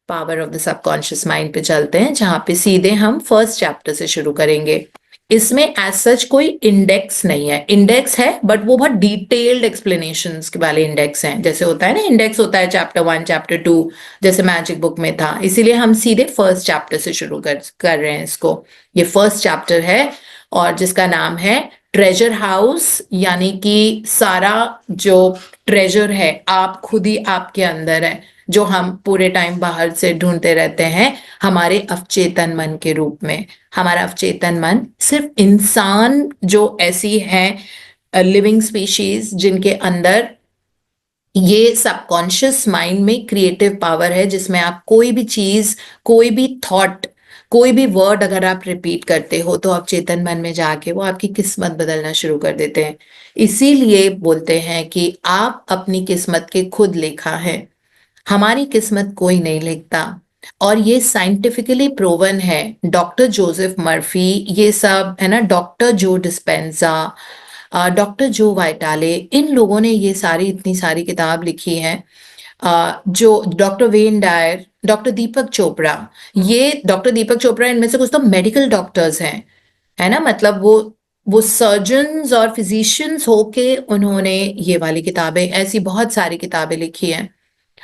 Power of the subconscious mind पे चलते हैं, जहाँ पे सीधे हम फर्स्ट चैप्टर से शुरू करेंगे। इसमें एज सच कोई इंडेक्स नहीं है, इंडेक्स है बट वो बहुत डिटेल्ड एक्सप्लेनेशंस के वाले इंडेक्स हैं। जैसे होता है ना, इंडेक्स होता है चैप्टर 1 चैप्टर 2, जैसे मैजिक बुक में था। इसीलिए हम सीधे फर्स्ट चैप्टर से शुरू कर रहे हैं इसको। ये फर्स्ट चैप्टर है और जिसका नाम है ट्रेजर हाउस, यानी कि सारा जो ट्रेजर है आप खुद ही आपके अंदर है, जो हम पूरे टाइम बाहर से ढूंढते रहते हैं हमारे अवचेतन मन के रूप में। हमारा अवचेतन मन सिर्फ इंसान जो ऐसी हैं लिविंग स्पीशीज जिनके अंदर ये सबकॉन्शियस माइंड में क्रिएटिव पावर है, जिसमें आप कोई भी चीज, कोई भी थॉट, कोई भी वर्ड अगर आप रिपीट करते हो तो आप चेतन मन में जाके वो आपकी किस्मत बदलना शुरू कर देते हैं। इसीलिए बोलते हैं कि आप अपनी किस्मत के खुद लेखा है, हमारी किस्मत कोई नहीं लिखता। और ये साइंटिफिकली प्रूवन है। डॉक्टर जोसेफ मर्फी, ये सब है ना, डॉक्टर जो डिस्पेंजा, डॉक्टर जो वाइटाले, इन लोगों ने ये सारी इतनी सारी किताब लिखी है। जो डॉक्टर वेन डायर, डॉक्टर दीपक चोपड़ा, ये डॉक्टर दीपक चोपड़ा इनमें से कुछ तो मेडिकल डॉक्टर्स हैं, है ना। मतलब वो सर्जन्स और फिजिशियंस होके उन्होंने ये वाली किताबें, ऐसी बहुत सारी किताबें लिखी हैं।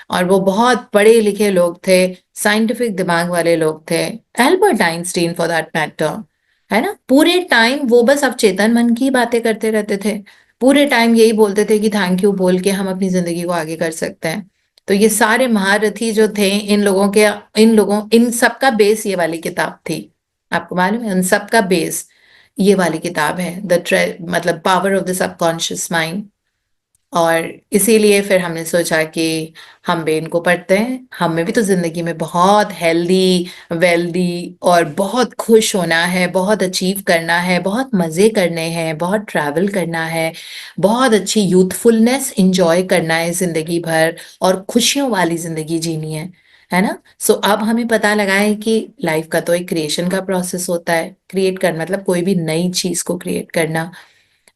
और वो बहुत पढ़े लिखे लोग थे, साइंटिफिक दिमाग वाले लोग थे। Albert Einstein for that matter, है ना। पूरे टाइम वो बस अवचेतन मन की बातें करते रहते थे, पूरे टाइम यही बोलते थे कि थैंक यू बोल के हम अपनी जिंदगी को आगे कर सकते हैं। तो ये सारे महारथी जो थे, इन सबका बेस ये वाली किताब थी। आपको मालूम है, उन सबका बेस ये वाली किताब है, मतलब power of the subconscious mind. और इसीलिए फिर हमने सोचा कि हम भी इनको पढ़ते हैं। हमें भी तो जिंदगी में बहुत हेल्दी, वेल्दी और बहुत खुश होना है, बहुत अचीव करना है, बहुत मज़े करने हैं, बहुत ट्रैवल करना है, बहुत अच्छी यूथफुलनेस इंजॉय करना है ज़िंदगी भर, और खुशियों वाली ज़िंदगी जीनी है ना। सो अब हमें पता लगा है कि लाइफ का तो एक क्रिएशन का प्रोसेस होता है। क्रिएट कर मतलब कोई भी नई चीज़ को क्रिएट करना।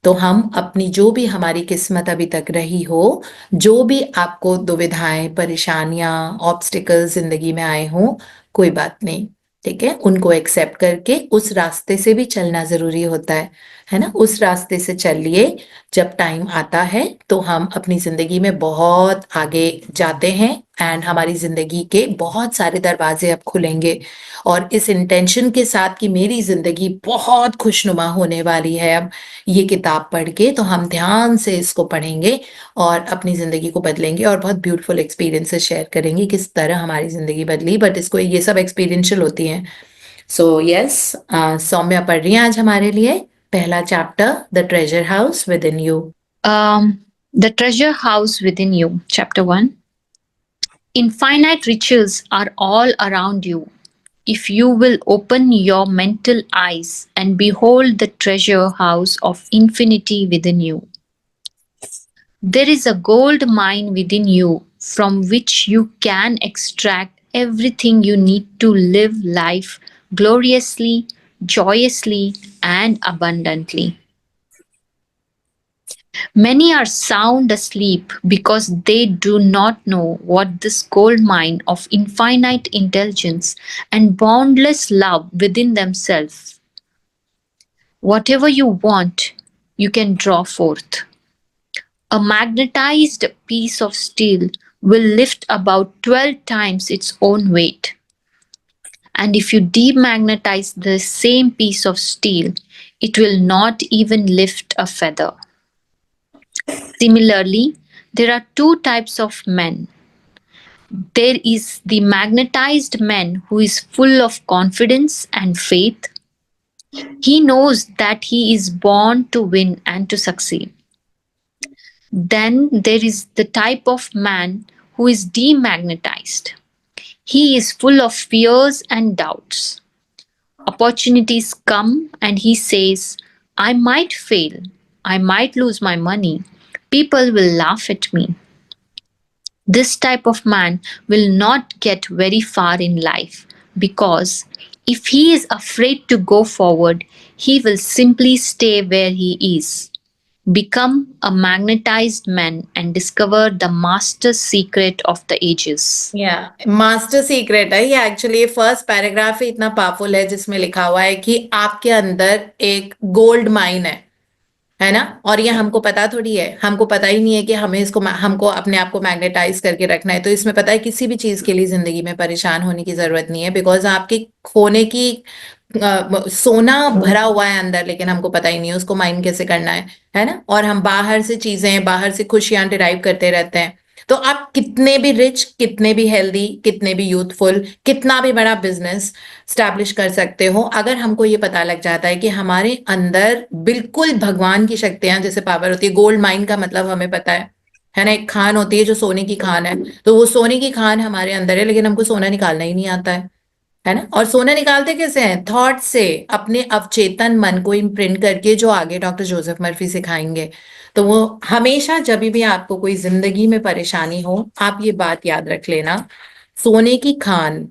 तो हम अपनी जो भी हमारी किस्मत अभी तक रही हो, जो भी आपको दुविधाएं, परेशानियां, ऑब्स्टिकल्स जिंदगी में आए हों, कोई बात नहीं, ठीक है। उनको एक्सेप्ट करके उस रास्ते से भी चलना जरूरी होता है ना। उस रास्ते से चलिए, जब टाइम आता है तो हम अपनी जिंदगी में बहुत आगे जाते हैं, एंड हमारी जिंदगी के बहुत सारे दरवाजे अब खुलेंगे। और इस इंटेंशन के साथ कि मेरी जिंदगी बहुत खुशनुमा होने वाली है अब ये किताब पढ़ के, तो हम ध्यान से इसको पढ़ेंगे और अपनी ज़िंदगी को बदलेंगे और बहुत ब्यूटीफुल एक्सपीरियंसेस शेयर करेंगे किस तरह हमारी ज़िंदगी बदली। बट इसको, ये सब एक्सपीरियंशियल होती हैं। सो यस, सौम्या पढ़ रही हैं आज हमारे लिए पहला chapter, the treasure house with in you. The Treasure House Within You, Chapter 1. Infinite riches are all around you if you will open your mental eyes and behold the treasure house of infinity within you. There is a gold mine within you from which you can extract everything you need to live life gloriously, joyously, and abundantly. Many are sound asleep because they do not know what this gold mine of infinite intelligence and boundless love within themselves. Whatever you want, you can draw forth. A magnetized piece of steel will lift about 12 times its own weight. And if you demagnetize the same piece of steel, it will not even lift a feather. Similarly, there are two types of men. There is the magnetized man who is full of confidence and faith. He knows that he is born to win and to succeed. Then there is the type of man who is demagnetized. He is full of fears and doubts. Opportunities come and he says, I might fail, I might lose my money, people will laugh at me. This type of man will not get very far in life because if he is afraid to go forward, he will simply stay where he is. become a magnetized man and discover the master secret of the ages. या master secret है ये, actually first paragraph ही इतना powerful है जिसमें लिखा हुआ है कि आपके अंदर एक गोल्ड माइन है ना, और ये हमको पता थोड़ी है, हमको पता ही नहीं है कि हमें इसको हमको अपने आप को मैग्नेटाइज करके रखना है। तो इसमें पता है किसी भी चीज के लिए जिंदगी में परेशान होने की जरूरत नहीं है, बिकॉज आपके खोने की सोना भरा हुआ है अंदर, लेकिन हमको पता ही नहीं है उसको माइन कैसे करना है ना। और हम बाहर से चीजें, बाहर से खुशियां डिराइव करते रहते हैं। तो आप कितने भी रिच, कितने भी हेल्दी, कितने भी यूथफुल, कितना भी बड़ा बिजनेस स्टैब्लिश कर सकते हो, अगर हमको ये पता लग जाता है कि हमारे अंदर बिल्कुल भगवान की शक्तियां जैसे पावर होती है। गोल्ड माइन का मतलब हमें पता है ना, एक खान होती है जो सोने की खान है, तो वो सोने की खान हमारे अंदर है, लेकिन हमको सोना निकालना ही नहीं आता है ना। और सोना निकालते कैसे हैं? थॉट से, अपने अवचेतन मन को इम्प्रिंट करके, जो आगे डॉक्टर जोसेफ मर्फी सिखाएंगे। तो वो हमेशा जब भी आपको कोई जिंदगी में परेशानी हो, आप ये बात याद रख लेना, सोने की खान,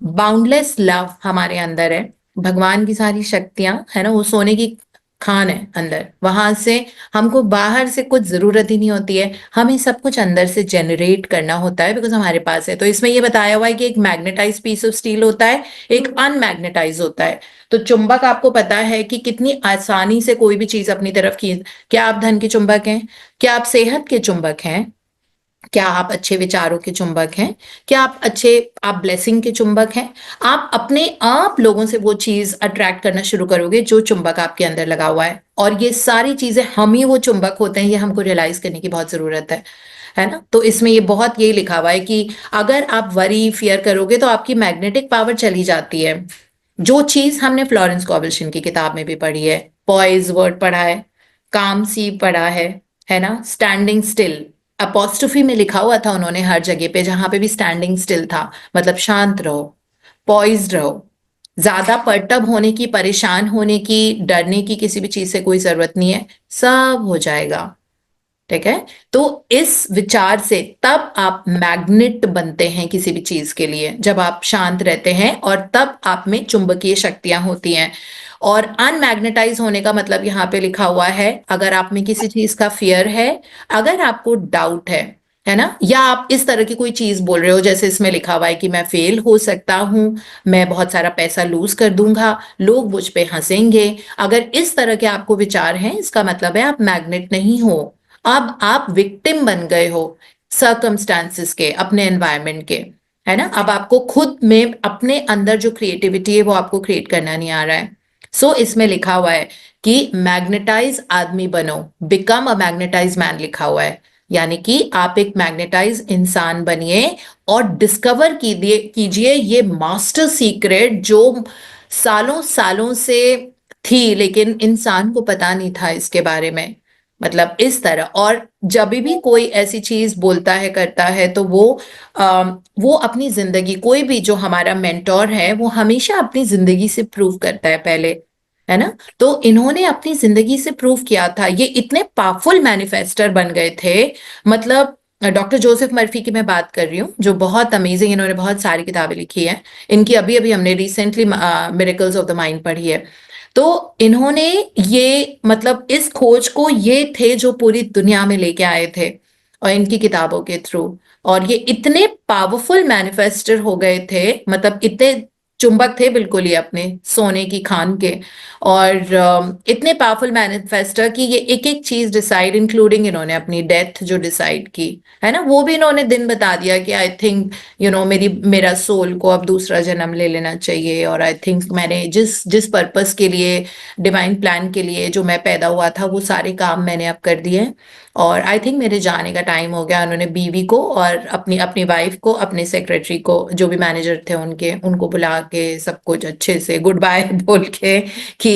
बाउंडलेस लव हमारे अंदर है, भगवान की सारी शक्तियां है ना, वो सोने की खान है अंदर। वहां से हमको बाहर से कुछ जरूरत ही नहीं होती है, हमें सब कुछ अंदर से जनरेट करना होता है, बिकॉज हमारे पास है। तो इसमें ये बताया हुआ है कि एक मैग्नेटाइज पीस ऑफ स्टील होता है, एक अनमैग्नेटाइज होता है। तो चुंबक आपको पता है कि कितनी आसानी से कोई भी चीज अपनी तरफ खींच। क्या आप धन के चुंबक हैं? क्या आप सेहत के चुंबक हैं? क्या आप अच्छे विचारों के चुंबक हैं? क्या आप ब्लेसिंग के चुंबक हैं? आप अपने आप लोगों से वो चीज अट्रैक्ट करना शुरू करोगे जो चुंबक आपके अंदर लगा हुआ है। और ये सारी चीजें हम ही वो चुंबक होते हैं, ये हमको रियलाइज करने की बहुत जरूरत है ना। तो इसमें ये बहुत यही लिखा हुआ है कि अगर आप वरी फियर करोगे तो आपकी मैग्नेटिक पावर चली जाती है। जो चीज हमने फ्लोरेंस कॉबल्शन की किताब में भी पढ़ी है, पॉइज वर्ड पढ़ा है, काम सी पढ़ा है ना, स्टैंडिंग स्टिल, अपोस्ट्रोफी में लिखा हुआ था उन्होंने हर जगह पे, जहां पे भी स्टैंडिंग स्टिल था, मतलब शांत रहो, पॉइज्ड रहो, ज्यादा परटब होने की, परेशान होने की, डरने की किसी भी चीज से कोई जरूरत नहीं है, सब हो जाएगा। ठीक है। तो इस विचार से तब आप मैग्नेट बनते हैं किसी भी चीज के लिए, जब आप शांत रहते हैं, और तब आप में चुंबकीय शक्तियां होती हैं। और अनमैग्नेटाइज होने का मतलब यहाँ पे लिखा हुआ है, अगर आप में किसी चीज का फियर है, अगर आपको डाउट है ना, या आप इस तरह की कोई चीज बोल रहे हो, जैसे इसमें लिखा हुआ है कि मैं फेल हो सकता हूं, मैं बहुत सारा पैसा लूज कर दूंगा, लोग मुझ पे हंसेंगे, अगर इस तरह के आपको विचार हैं, इसका मतलब है आप मैग्नेट नहीं हो। अब आप विक्टिम बन गए हो सर्कमस्टांसिस के, अपने एनवायरनमेंट के, है ना। अब आपको खुद में अपने अंदर जो क्रिएटिविटी है वो आपको क्रिएट करना नहीं आ रहा है। सो इसमें लिखा हुआ है कि मैग्नेटाइज आदमी बनो, बिकम अ मैग्नेटाइज मैन लिखा हुआ है, यानी कि आप एक मैग्नेटाइज इंसान बनिए और डिस्कवर कीजिए ये मास्टर सीक्रेट जो सालों सालों से थी, लेकिन इंसान को पता नहीं था इसके बारे में। मतलब इस तरह, और जब भी कोई ऐसी चीज बोलता है, करता है, तो वो अपनी जिंदगी, कोई भी जो हमारा मेंटोर है, वो हमेशा अपनी जिंदगी से प्रूव करता है पहले, है ना। तो इन्होंने अपनी जिंदगी से प्रूव किया था, ये इतने पावरफुल मैनिफेस्टर बन गए थे। मतलब डॉक्टर जोसेफ मर्फी की मैं बात कर रही हूँ, जो बहुत अमेजिंग, इन्होंने बहुत सारी किताबें लिखी हैं। इनकी अभी अभी हमने recently miracles of the mind पढ़ी है। तो इन्होंने ये, मतलब इस खोज को, ये थे जो पूरी दुनिया में लेके आए थे, और इनकी किताबों के थ्रू। और ये इतने पावरफुल मैनिफेस्टर हो गए थे, मतलब इतने चुंबक थे बिल्कुल ही अपने सोने की खान के, और इतने पावरफुल मैनिफेस्टर कि ये एक एक चीज डिसाइड, इंक्लूडिंग इन्होंने अपनी डेथ जो डिसाइड की, है ना, वो भी इन्होंने दिन बता दिया कि आई थिंक मेरा सोल को अब दूसरा जन्म ले लेना चाहिए, और आई थिंक मैंने जिस जिस पर्पस के लिए, डिवाइन प्लान के लिए जो मैं पैदा हुआ था, वो सारे काम मैंने अब कर दिए, और आई थिंक मेरे जाने का टाइम हो गया। उन्होंने बीवी को और अपनी अपनी वाइफ को, अपने सेक्रेटरी को, जो भी मैनेजर थे उनके, उनको बुला के सब कुछ अच्छे से गुड बाय बोल के कि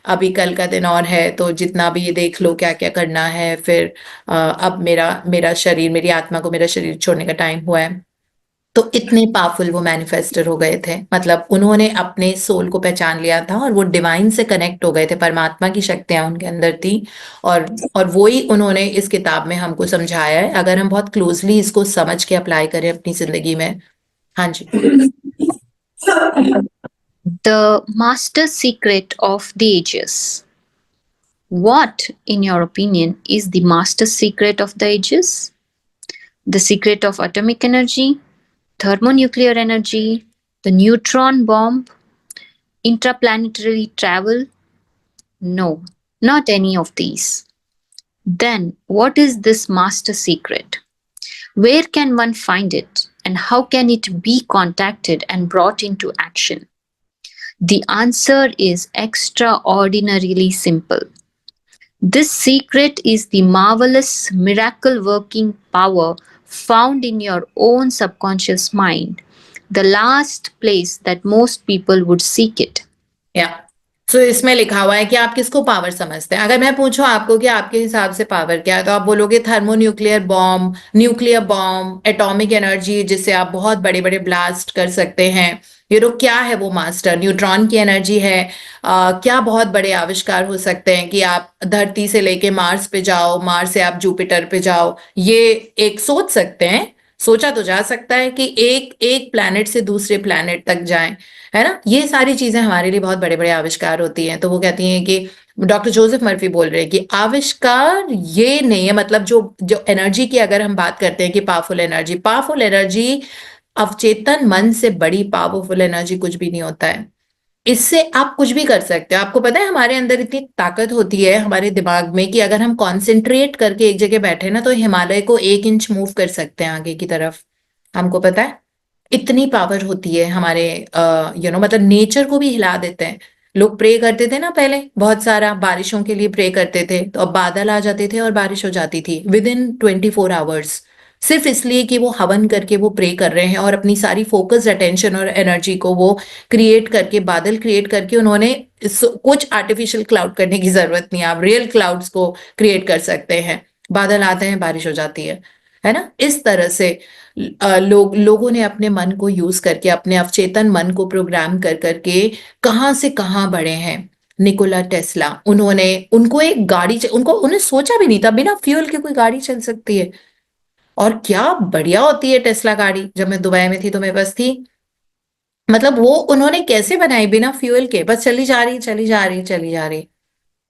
अभी कल का दिन और है, तो जितना भी ये देख लो क्या क्या करना है, फिर अब मेरा मेरा शरीर, मेरी आत्मा को मेरा शरीर छोड़ने का टाइम हुआ है। तो इतने पावरफुल वो मैनिफेस्टर हो गए थे, मतलब उन्होंने अपने सोल को पहचान लिया था, और वो डिवाइन से कनेक्ट हो गए थे, परमात्मा की शक्तियां उनके अंदर थी। और और वो ही उन्होंने इस किताब में हमको समझाया है, अगर हम बहुत क्लोजली इसको समझ के अप्लाई करें अपनी जिंदगी में। हाँ जी। The master secret of the ages. What, in your opinion, is the master secret of the ages? The secret of atomic energy, thermonuclear energy, the neutron bomb, interplanetary travel? No, not any of these. Then, what is this master secret? Where can one find it? And how can it be contacted and brought into action? The answer is extraordinarily simple. This secret is the marvelous miracle working power found in your own subconscious mind, the last place that most people would seek it. या सो इसमें लिखा हुआ है कि आप किसको power समझते हैं। अगर मैं पूछूं आपको कि आपके हिसाब से पावर क्या है, तो आप बोलोगे thermonuclear bomb, nuclear bomb, atomic energy जिससे आप बहुत बड़े बड़े ब्लास्ट कर सकते हैं। क्या है वो मास्टर? न्यूट्रॉन की एनर्जी है। क्या बहुत बड़े आविष्कार हो सकते हैं कि आप धरती से लेके मार्स पे जाओ, मार्स से आप जुपिटर पे जाओ। ये एक सोच सकते हैं, सोचा तो जा सकता है कि एक एक प्लैनेट से दूसरे प्लैनेट तक जाएं, है ना। ये सारी चीजें हमारे लिए बहुत बड़े बड़े आविष्कार होती हैं। तो वो कहती हैं कि डॉक्टर जोसेफ मर्फी बोल रहे हैं कि आविष्कार ये नहीं है, मतलब जो जो एनर्जी की अगर हम बात करते हैं कि पावरफुल एनर्जी अवचेतन मन से बड़ी पावरफुल एनर्जी कुछ भी नहीं होता है। इससे आप कुछ भी कर सकते हो। आपको पता है हमारे अंदर इतनी ताकत होती है हमारे दिमाग में कि अगर हम कॉन्सेंट्रेट करके एक जगह बैठे ना, तो हिमालय को 1 इंच मूव कर सकते हैं आगे की तरफ। हमको पता है इतनी पावर होती है हमारे मतलब नेचर को भी हिला देते हैं। लोग प्रे करते थे ना पहले, बहुत सारा बारिशों के लिए प्रे करते थे, तो अब बादल आ जाते थे और बारिश हो जाती थी विद इन 24 आवर्स, सिर्फ इसलिए कि वो हवन करके वो प्रे कर रहे हैं और अपनी सारी फोकस्ड अटेंशन और एनर्जी को वो क्रिएट करके, बादल क्रिएट करके उन्होंने कुछ आर्टिफिशियल क्लाउड करने की जरूरत नहीं है, आप रियल क्लाउड्स को क्रिएट कर सकते हैं। बादल आते हैं, बारिश हो जाती है ना। इस तरह से लोगों ने अपने मन को यूज करके, अपने अवचेतन मन को प्रोग्राम कर करके कहाँ से कहाँ बढ़े हैं। निकोला टेस्ला, उनको एक गाड़ी उन्हें सोचा भी नहीं था बिना फ्यूल के कोई गाड़ी चल सकती है। और क्या बढ़िया होती है टेस्ला गाड़ी। जब मैं दुबई में थी तो मेरे पास थी, मतलब वो उन्होंने कैसे बनाई बिना फ्यूल के, बस चली जा रही चली जा रही चली जा रही।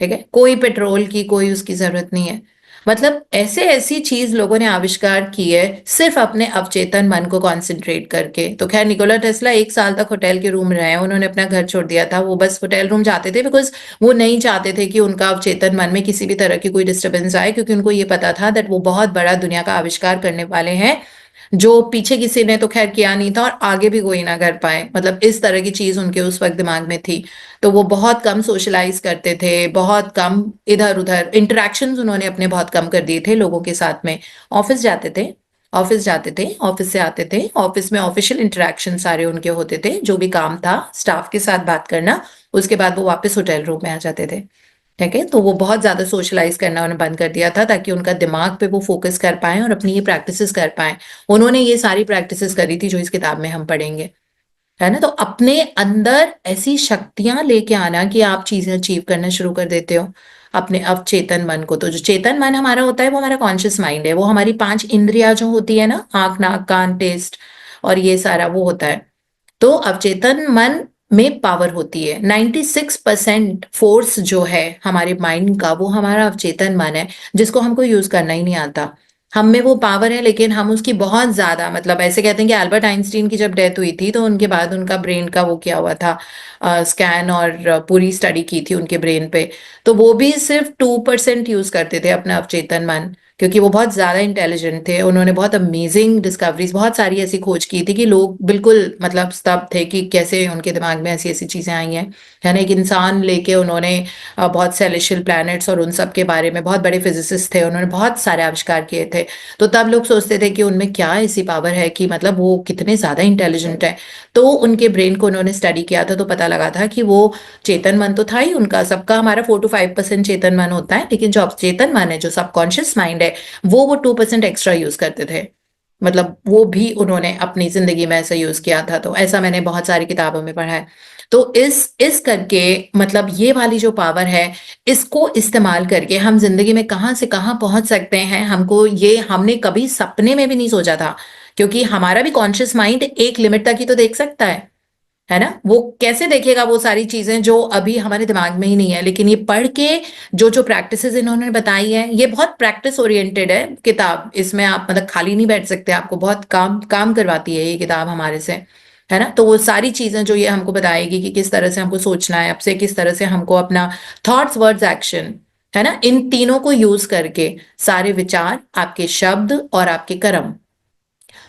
ठीक है, कोई पेट्रोल की कोई उसकी जरूरत नहीं है। मतलब ऐसे ऐसी चीज लोगों ने आविष्कार की है सिर्फ अपने अवचेतन मन को कंसंट्रेट करके। तो खैर निकोला टेस्ला 1 साल तक होटल के रूम रहे हैं, उन्होंने अपना घर छोड़ दिया था, वो बस होटल रूम जाते थे बिकॉज वो नहीं चाहते थे कि उनका अवचेतन मन में किसी भी तरह की कोई डिस्टर्बेंस आए, क्योंकि उनको ये पता था दैट वो बहुत बड़ा दुनिया का आविष्कार करने वाले हैं जो पीछे किसी ने तो खैर किया नहीं था और आगे भी कोई ना कर पाए। मतलब इस तरह की चीज उनके उस वक्त दिमाग में थी। तो वो बहुत कम सोशलाइज करते थे, बहुत कम इधर उधर इंटरेक्शंस उन्होंने अपने बहुत कम कर दिए थे लोगों के साथ में। ऑफिस जाते थे, ऑफिस से आते थे, ऑफिस में ऑफिशियल इंटरेक्शन सारे उनके होते थे, जो भी काम था स्टाफ के साथ बात करना, उसके बाद वो वापस होटल रूम में आ जाते थे। ठीक है, तो वो बहुत ज्यादा सोशलाइज करना उन्हें बंद कर दिया था ताकि उनका दिमाग पे वो फोकस कर पाए और अपनी ये प्रैक्टिसेस कर पाए। उन्होंने ये सारी प्रैक्टिसेस करी थी जो इस किताब में हम पढ़ेंगे, है ना। तो अपने अंदर ऐसी शक्तियां लेके आना कि आप चीजें अचीव करना शुरू कर देते हो अपने अवचेतन मन को। तो जो चेतन मन हमारा होता है वो हमारा कॉन्शियस माइंड है, वो हमारी 5 इंद्रियां जो होती है ना, आंख नाक कान टेस्ट और ये सारा वो होता है। तो अवचेतन मन में पावर होती है। 96% फोर्स जो है हमारे माइंड का वो हमारा अवचेतन मन है, जिसको हमको यूज करना ही नहीं आता। हम में वो पावर है लेकिन हम उसकी बहुत ज्यादा, मतलब ऐसे कहते हैं कि अल्बर्ट आइंस्टीन की जब डेथ हुई थी तो उनके बाद उनका ब्रेन का वो किया हुआ था, स्कैन और पूरी स्टडी की थी उनके ब्रेन पे। तो वो भी सिर्फ 2% यूज करते थे अपना अवचेतन मन, क्योंकि वो बहुत ज्यादा इंटेलिजेंट थे। उन्होंने बहुत अमेजिंग डिस्कवरीज, बहुत सारी ऐसी खोज की थी कि लोग बिल्कुल मतलब स्तब्ध थे कि कैसे उनके दिमाग में ऐसी ऐसी चीजें आई हैं, है ना। एक इंसान लेके उन्होंने बहुत सेलेशियल प्लैनेट्स और उन सब के बारे में, बहुत बड़े फिजिसिस्ट थे, उन्होंने बहुत सारे आविष्कार किए थे। तो तब लोग सोचते थे कि उनमें क्या ऐसी पावर है कि मतलब वो कितने ज्यादा इंटेलिजेंट है। तो उनके ब्रेन को उन्होंने स्टडी किया था, तो पता लगा था कि वो चेतन मन तो था ही उनका, सबका हमारा 4 to 5% चेतन मन होता है, लेकिन जो चेतन मन है, जो सबकॉन्शियस माइंड है, वो 2% एक्स्ट्रा यूज करते थे। मतलब वो भी उन्होंने अपनी जिंदगी में ऐसा यूज किया था। तो ऐसा मैंने बहुत सारी किताबों में पढ़ा है। तो इस करके मतलब ये वाली जो पावर है, इसको इस्तेमाल करके हम जिंदगी में कहाँ से कहाँ पहुंच सकते हैं, हमको ये हमने कभी सपने में भी नहीं सोचा था, क्योंकि हमारा भी कॉन्शियस माइंड एक लिमिट तक ही तो देख सकता है। है ना? वो कैसे देखेगा वो सारी चीजें जो अभी हमारे दिमाग में ही नहीं है, लेकिन ये पढ़ के जो जो प्रैक्टिसेस इन्होंने बताई है, ये बहुत प्रैक्टिस ओरिएंटेड है किताब। इसमें आप मतलब खाली नहीं बैठ सकते, आपको बहुत काम काम करवाती है ये किताब हमारे से, है ना? तो वो सारी चीजें जो ये हमको बताएगी कि किस तरह से हमको सोचना है, अब से किस तरह से हमको अपना थॉट्स, वर्ड्स, एक्शन, है ना, इन तीनों को यूज करके सारे विचार, आपके शब्द और आपके कर्म,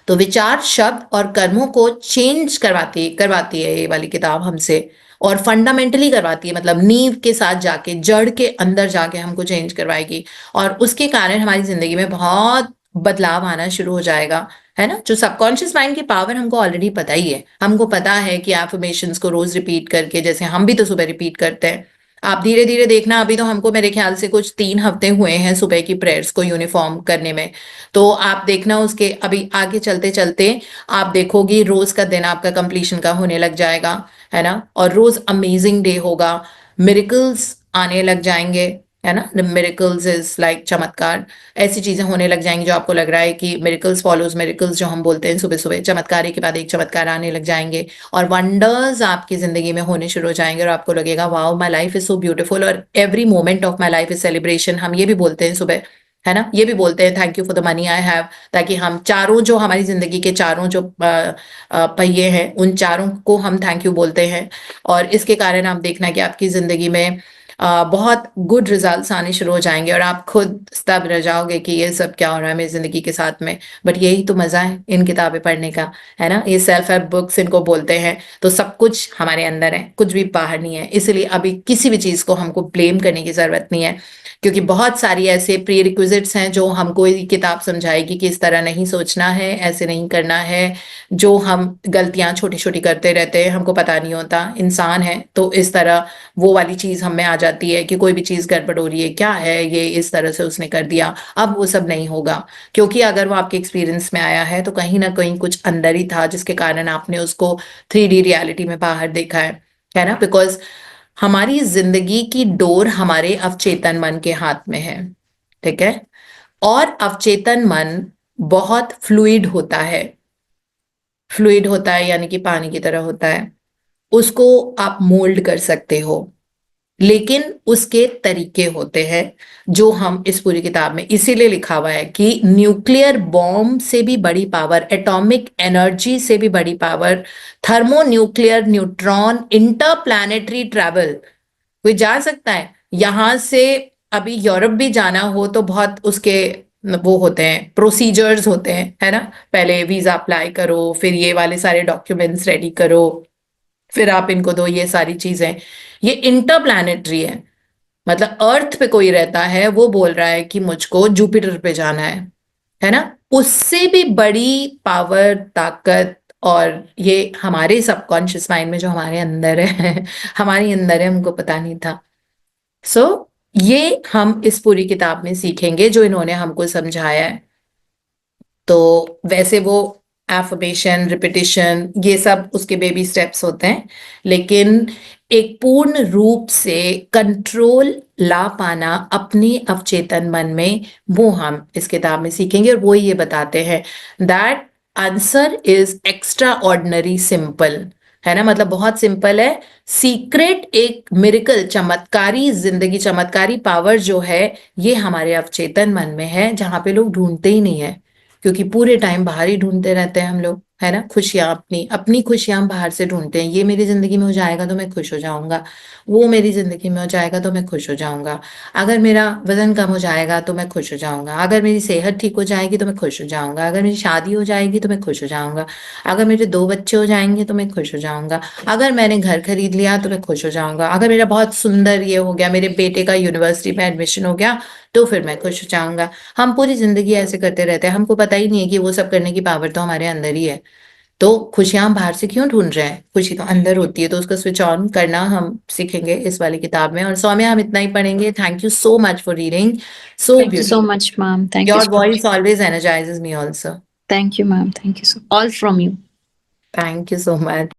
तो विचार, शब्द और कर्मों को चेंज करवाती करवाती है ये वाली किताब हमसे, और फंडामेंटली करवाती है, मतलब नींव के साथ जाके, जड़ के अंदर जाके हमको चेंज करवाएगी, और उसके कारण हमारी जिंदगी में बहुत बदलाव आना शुरू हो जाएगा, है ना? जो सबकॉन्शियस माइंड की पावर हमको ऑलरेडी पता ही है, हमको पता है कि एफर्मेशंस को रोज रिपीट करके, जैसे हम भी तो सुबह रिपीट करते हैं, आप धीरे धीरे देखना, अभी तो हमको मेरे ख्याल से कुछ 3 हफ्ते हुए हैं सुबह की प्रेयर्स को यूनिफॉर्म करने में, तो आप देखना उसके अभी आगे चलते चलते आप देखोगी रोज का दिन आपका कंप्लीशन का होने लग जाएगा, है ना? और रोज अमेजिंग डे होगा, मिरेकल्स आने लग जाएंगे, है ना? मिरेकल्स इज लाइक चमत्कार, ऐसी चीजें होने लग जाएंगी जो आपको लग रहा है कि मिरेकल्स फॉलोज मिरेकल्स, जो हम बोलते हैं सुबह सुबह, चमत्कार के बाद एक चमत्कार आने लग जाएंगे, और वंडर्स आपकी जिंदगी में होने शुरू हो जाएंगे, और आपको लगेगा wow my life is so beautiful, और every moment of my life is celebration. हम ये भी बोलते हैं सुबह, है ना? ये भी बोलते हैं thank you for the money I have, ताकि हम चारों, जो हमारी जिंदगी के चारों जो पहिए हैं, उन चारों को हम थैंक यू बोलते हैं, और इसके कारण आप देखना कि आपकी जिंदगी में बहुत गुड रिजल्ट्स आने शुरू हो जाएंगे, और आप खुद स्तब्ध रह जाओगे कि ये सब क्या हो रहा है मेरी जिंदगी के साथ में, बट यही तो मजा है इन किताबें पढ़ने का, है ना? ये सेल्फ हेल्प बुक्स इनको बोलते हैं, तो सब कुछ हमारे अंदर है, कुछ भी बाहर नहीं है, इसलिए अभी किसी भी चीज को हमको ब्लेम करने की जरूरत नहीं है, क्योंकि बहुत सारी ऐसे प्री रिक्विजिट्स हैं जो हमको ये किताब समझाएगी कि इस तरह नहीं सोचना है, ऐसे नहीं करना है, जो हम गलतियां छोटी छोटी करते रहते हैं, हमको पता नहीं होता, इंसान है तो इस तरह वो वाली चीज हमें आ जाती है कि कोई भी चीज गड़बड़ हो रही है, क्या है ये, इस तरह से उसने कर दिया, अब वो सब नहीं होगा, क्योंकि अगर वो आपके एक्सपीरियंस में आया है तो कहीं ना कहीं कुछ अंदर ही था जिसके कारण आपने उसको 3D रियलिटी में बाहर देखा है ना? बिकॉज हमारी जिंदगी की डोर हमारे अवचेतन मन के हाथ में है, ठीक है? और अवचेतन मन बहुत फ्लूइड होता है, फ्लूइड होता है यानी कि पानी की तरह होता है, उसको आप मोल्ड कर सकते हो, लेकिन उसके तरीके होते हैं जो हम इस पूरी किताब में, इसीलिए लिखा हुआ है कि न्यूक्लियर बॉम्ब से भी बड़ी पावर, एटॉमिक एनर्जी से भी बड़ी power, thermonuclear, neutron, interplanetary travel, कोई जा सकता है यहां से, अभी यूरोप भी जाना हो तो बहुत उसके वो होते हैं, प्रोसीजर्स होते हैं, है ना? पहले वीजा अप्लाई करो, फिर ये वाले सारे डॉक्यूमेंट्स रेडी करो, फिर आप इनको दो, ये सारी चीजें, ये इंटरप्लैनेटरी है, मतलब अर्थ पे कोई रहता है वो बोल रहा है कि मुझको जुपिटर पे जाना है ना? उससे भी बड़ी पावर, ताकत, और ये हमारे सबकॉन्शियस माइंड में जो हमारे अंदर है हमारे अंदर है, हमको पता नहीं था। सो ये हम इस पूरी किताब में सीखेंगे जो इन्होंने हमको समझाया है। तो वैसे वो एफर्मेशन, रिपीटिशन, ये सब उसके बेबी स्टेप्स होते हैं, लेकिन एक पूर्ण रूप से कंट्रोल ला पाना अपने अवचेतन मन में, वो हम इस किताब में सीखेंगे, और वो ये बताते हैं that answer is extra ordinary simple, है ना? मतलब बहुत सिंपल है, सीक्रेट एक मिरेकल, चमत्कारी जिंदगी, चमत्कारी पावर जो है, ये हमारे अवचेतन मन में है, जहां पे लोग ढूंढते ही नहीं है, क्योंकि पूरे टाइम बाहर ही ढूंढते रहते हैं हम लोग, है ना? खुशियां, अपनी अपनी खुशियां हम बाहर से ढूंढते हैं, ये मेरी जिंदगी में हो जाएगा तो मैं खुश हो जाऊंगा, वो मेरी जिंदगी में हो जाएगा तो मैं खुश हो जाऊंगा, अगर मेरा वजन कम हो जाएगा तो मैं खुश हो जाऊंगा, अगर मेरी सेहत ठीक हो जाएगी तो मैं खुश हो जाऊंगा, अगर मेरी शादी हो जाएगी तो मैं खुश हो जाऊंगा, अगर मेरे 2 बच्चे हो जाएंगे तो मैं खुश हो जाऊंगा, अगर मैंने घर खरीद लिया तो मैं खुश हो जाऊंगा, अगर मेरा बहुत सुंदर ये हो गया, मेरे बेटे का यूनिवर्सिटी में एडमिशन हो गया तो फिर मैं खुश हो जाऊंगा। हम पूरी जिंदगी ऐसे करते रहते हैं, हमको पता ही नहीं है कि वो सब करने की पावर तो हमारे अंदर ही है। तो खुशियां हम बाहर से क्यों ढूंढ रहे हैं, खुशी तो अंदर होती है, तो उसका स्विच ऑन करना हम सीखेंगे इस वाली किताब में। और सौम्या, हम इतना ही पढ़ेंगे। Thank you so much for reading, so Thank you so beautiful, much, ma'am. Thank you your so much. Voice always energises me also. Thank you, ma'am. Thank you so all from you. Thank you so much.